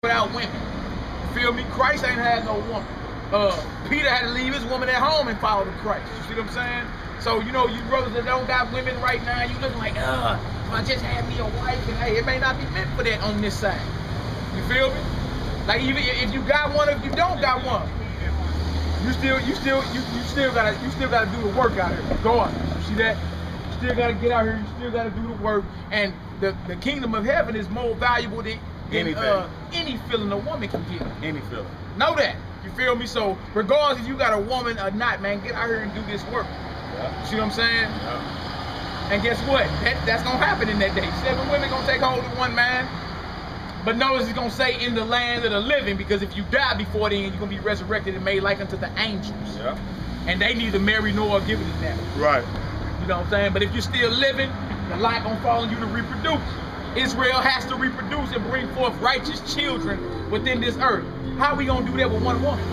without women. You feel me? Christ ain't had no woman. Peter had to leave his woman at home and follow the Christ. You see what I'm saying? So, you know, you brothers that don't got women right now, you looking like, if I just had me a wife, and hey, it may not be meant for that on this side. You feel me? Like even if you got one, if you don't got one, you still gotta do the work out here. Regardless. You see that? You still gotta get out here. You still gotta do the work. And the kingdom of heaven is more valuable than any feeling a woman can get. Any feeling. Know that. You feel me? So regardless if you got a woman or not, man, get out here and do this work. Yeah. You see what I'm saying? Yeah. And guess what? That's gonna happen in that day. 7 women gonna take hold of one man. But notice it's gonna say in the land of the living, because if you die before then, you're gonna be resurrected and made like unto the angels. Yeah. And they neither marry nor give it to them. Right. You know what I'm saying? But if you're still living, the light gonna fall on you to reproduce. Israel has to reproduce and bring forth righteous children within this earth. How we gonna do that with one woman?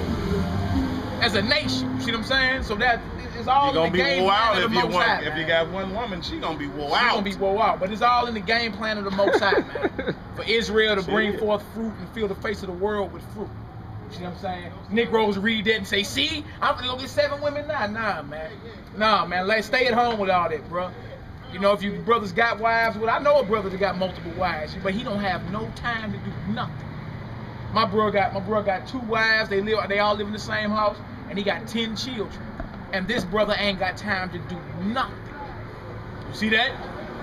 As a nation, you see what I'm saying? So that it's all in the game plan of the Most High. If you got one woman, she gonna be wore out. She gonna be wore out, but it's all in the game plan of the Most High, man. For Israel to bring forth fruit and fill the face of the world with fruit. You see what I'm saying? Negroes read that and say, see, I'm gonna go get 7 women now. Nah, man. Nah, man. Let's stay at home with all that, bro. You know, if you brothers got wives, well, I know a brother that got multiple wives, but he don't have no time to do nothing. My bro got 2 wives. They all live in the same house, and he got 10 children. And this brother ain't got time to do nothing. You see that?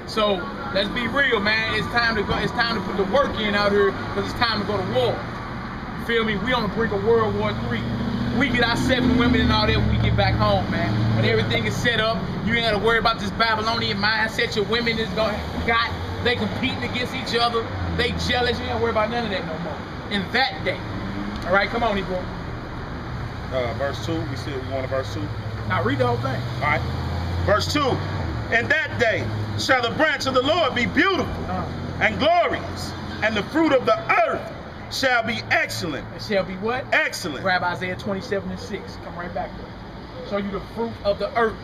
So let's be real, man. It's time to go. It's time to put the work in out here, because it's time to go to war. You feel me? We on the brink of World War III. We get our 7 women and all that when we get back home, man. When everything is set up, you ain't gotta worry about this Babylonian mindset your women got. They competing against each other. They jealous. You ain't gotta worry about none of that no more. In that day. All right, come on, Ebro. Verse 2. We want to verse 2. Now read the whole thing. All right. Verse 2. In that day shall the branch of the Lord be beautiful and glorious, and the fruit of the earth shall be excellent. It shall be what? Excellent. Grab Isaiah 27:6. Come right back there. Show you the fruit of the earth.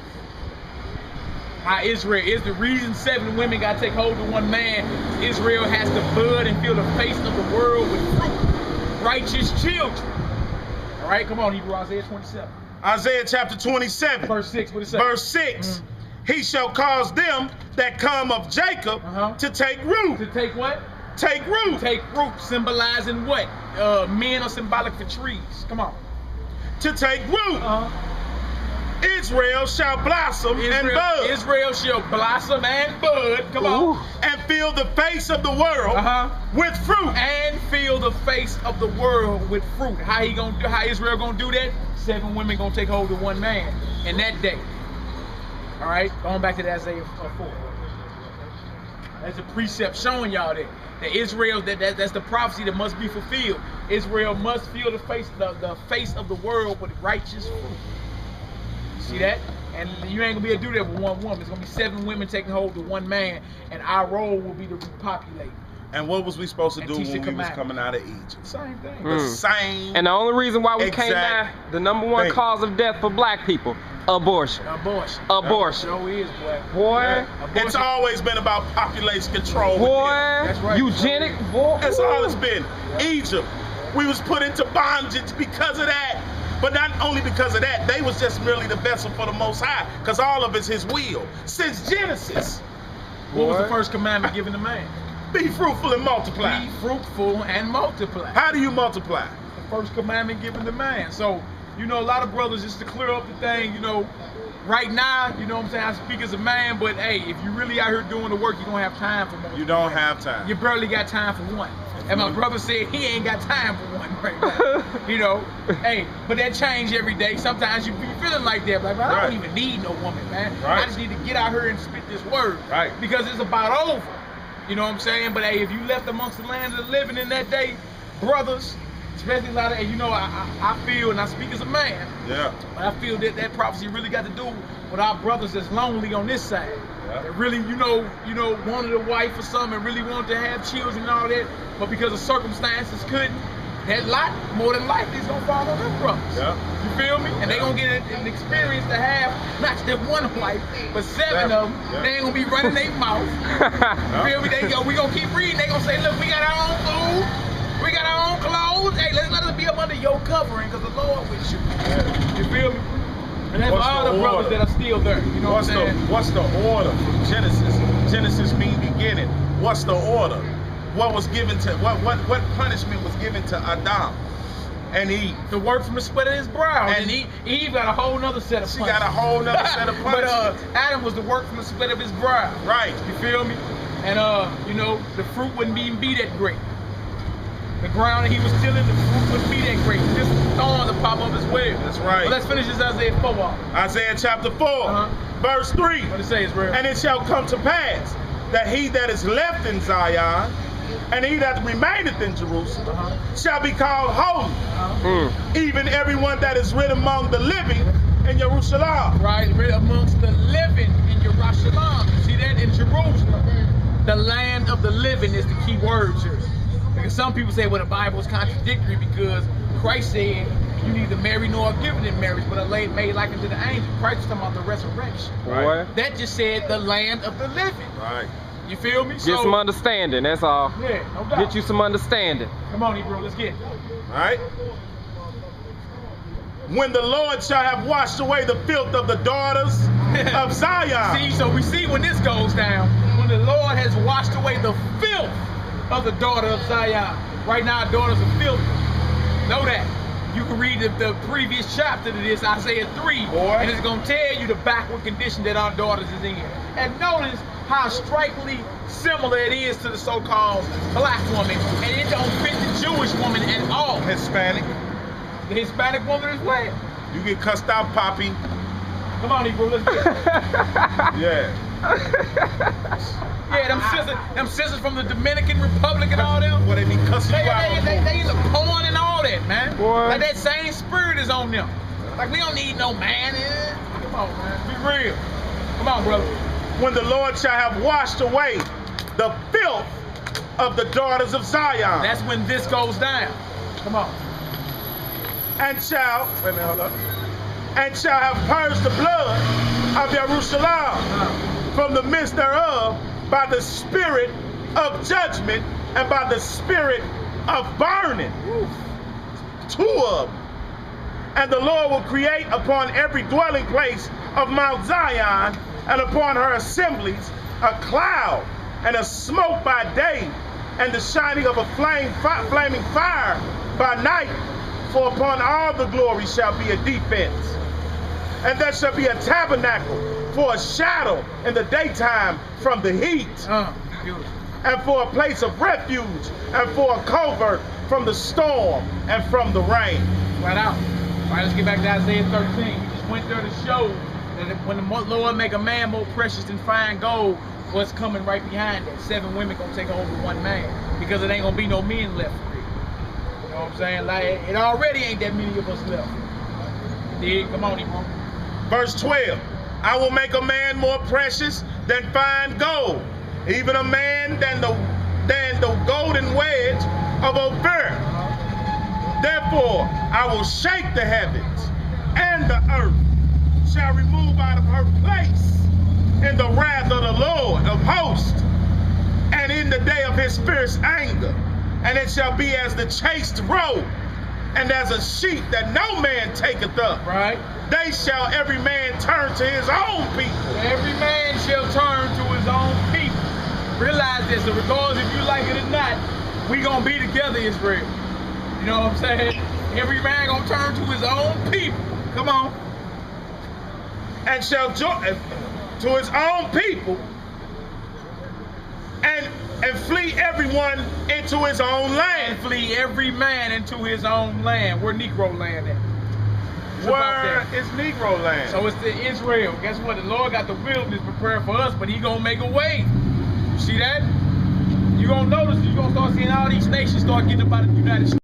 How Israel is the reason 7 women got to take hold of one man. Israel has to bud and fill the face of the world with fruit. Righteous children. All right, come on, Hebrew, Isaiah 27. Isaiah chapter 27. Verse 6, what it say? Verse 6. He shall cause them that come of Jacob to take root. To take what? Take root. Take root, symbolizing what? Men are symbolic for trees. Come on. To take root. Israel shall blossom and bud. Israel shall blossom and bud. Come on. And fill the face of the world with fruit. And fill the face of the world with fruit. How Israel gonna do that? 7 women gonna take hold of one man in that day. All right, going back to that Isaiah 4. That's a precept showing y'all that Israel, that's the prophecy that must be fulfilled. Israel must fill the face of the world with righteous fruit. See that? And you ain't gonna be able to do that with one woman. It's gonna be 7 women taking hold of one man, and our role will be to repopulate. And what was we supposed to do when we was coming out of Egypt? Same thing. The same. And the only reason why we came out, the #1 cause of death for black people, abortion. Abortion. Abortion. Sure is, boy. Boy. Yeah. It's always been about population control. Boy. That's right. Eugenic. Boy. That's all it's been. Egypt. We was put into bondage because of that. But not only because of that, they was just merely the vessel for the Most High, because all of it's His will. Since Genesis. What was the first commandment given to man? Be fruitful and multiply. Be fruitful and multiply. How do you multiply? The first commandment given to man. So, you know, a lot of brothers, just to clear up the thing, you know, right now, you know what I'm saying, I speak as a man, but hey, if you really out here doing the work, you don't have time for more. You don't have time. You barely got time for one. And my brother said he ain't got time for one right now. You know, hey, but that change every day. Sometimes you be feeling like that, like, I don't even need no woman, man. I just need to get out here and spit this word. Because it's about over. You know what I'm saying? But hey, if you left amongst the land of the living in that day, brothers, especially a lot of, you know, I feel, and I speak as a man, but I feel that prophecy really got to do with our brothers that's lonely on this side. That really, you know, wanted a wife or something, and really wanted to have children and all that, but because of circumstances couldn't. That lot, more than likely, is gonna fall on them brothers. You feel me? And they gonna get an experience to have not just one wife, but 7 of them. They ain't gonna be running their mouth. You feel me? We gonna keep reading. They gonna say, look, we got our own food, we got our own your covering because the Lord with you. Yeah. You feel me? And that's What's for all the the brothers order? that are still there. You know what I'm saying? What's the order from Genesis? Genesis means beginning. What's the order? What was given to what punishment was given to Adam and Eve? The work from the sweat of his brow. And Eve got a whole nother set of She punishment. got a whole nother set of But punishment. Adam was the work from the sweat of his brow. Right. You feel me? And you know, the fruit wouldn't even be that great. The ground that he was tilling, the fruit wouldn't be that great. Just thorns to pop up as well. That's right. But let's finish this Isaiah 4 off. Isaiah chapter 4, verse 3. What it say is real. And it shall come to pass that he that is left in Zion and he that remaineth in Jerusalem shall be called holy, even everyone that is written among the living in Jerusalem. Right, amongst the living in Jerusalem. You see that in Jerusalem? The land of the living is the key word here. Because some people say, well, the Bible is contradictory because Christ said you neither marry nor are given in marriage, but are made like unto the angels. Christ was talking about the resurrection. Boy. That just said the land of the living. Right. You feel me? Get some understanding, that's all. Yeah, no doubt. Get you some understanding. Come on, Hebrew, let's get it. All right. When the Lord shall have washed away the filth of the daughters of Zion. See, so we see when this goes down, when the Lord has washed away the filth of the daughter of Zion. Right now, our daughters are filthy. Know that. You can read the previous chapter to this, Isaiah 3, and it's going to tell you the backward condition that our daughters is in. And notice how strikingly similar it is to the so-called black woman, and it don't fit the Jewish woman at all. Hispanic. The Hispanic woman as well. You get cussed out, Poppy. Come on, Hebrew, let's get it. Yeah. Yeah, them sisters from the Dominican Republic and all them. Well, they be cussing you out. They look porn and all that, man. Boy. Like that same spirit is on them. Like we don't need no man. Come on, man. Be real. Come on, brother. When the Lord shall have washed away the filth of the daughters of Zion. That's when this goes down. Come on. And shall, wait a minute, hold up. And shall have purged the blood of Jerusalem from the midst thereof by the spirit of judgment and by the spirit of burning. Two of them. And the Lord will create upon every dwelling place of Mount Zion and upon her assemblies a cloud and a smoke by day and the shining of a flaming fire by night. For upon all the glory shall be a defense. And there shall be a tabernacle for a shadow in the daytime from the heat. Beautiful. And for a place of refuge, and for a covert from the storm and from the rain. Right out. All right, let's get back to Isaiah 13. We just went there to show that when the Lord make a man more precious than fine gold, what's coming right behind that? 7 women gonna take over 1 man because it ain't gonna be no men left. You know what I'm saying? Like, it already ain't that many of us left. Dig? Come on, Hebrew. Verse 12. I will make a man more precious than fine gold, even a man than the golden wedge of Ophir. Therefore, I will shake the heavens, and the earth shall remove out of her place in the wrath of the Lord of hosts, and in the day of his fierce anger. And it shall be as the chaste roe, and as a sheep that no man taketh up. Right. They shall every man turn to his own people. Every man shall turn to his own people. Realize this, so regardless if you like it or not, we gonna be together, Israel. You know what I'm saying? Every man gonna turn to his own people. Come on. And shall join to his own people, and flee everyone into his own land. And flee every man into his own land. Where Negro land at? Where is Negro land? So it's the Israel. Guess what? The Lord got the wilderness prepared for us, but he gonna make a way. You see that? You gonna notice, you gonna start seeing all these nations start getting up out of the United States.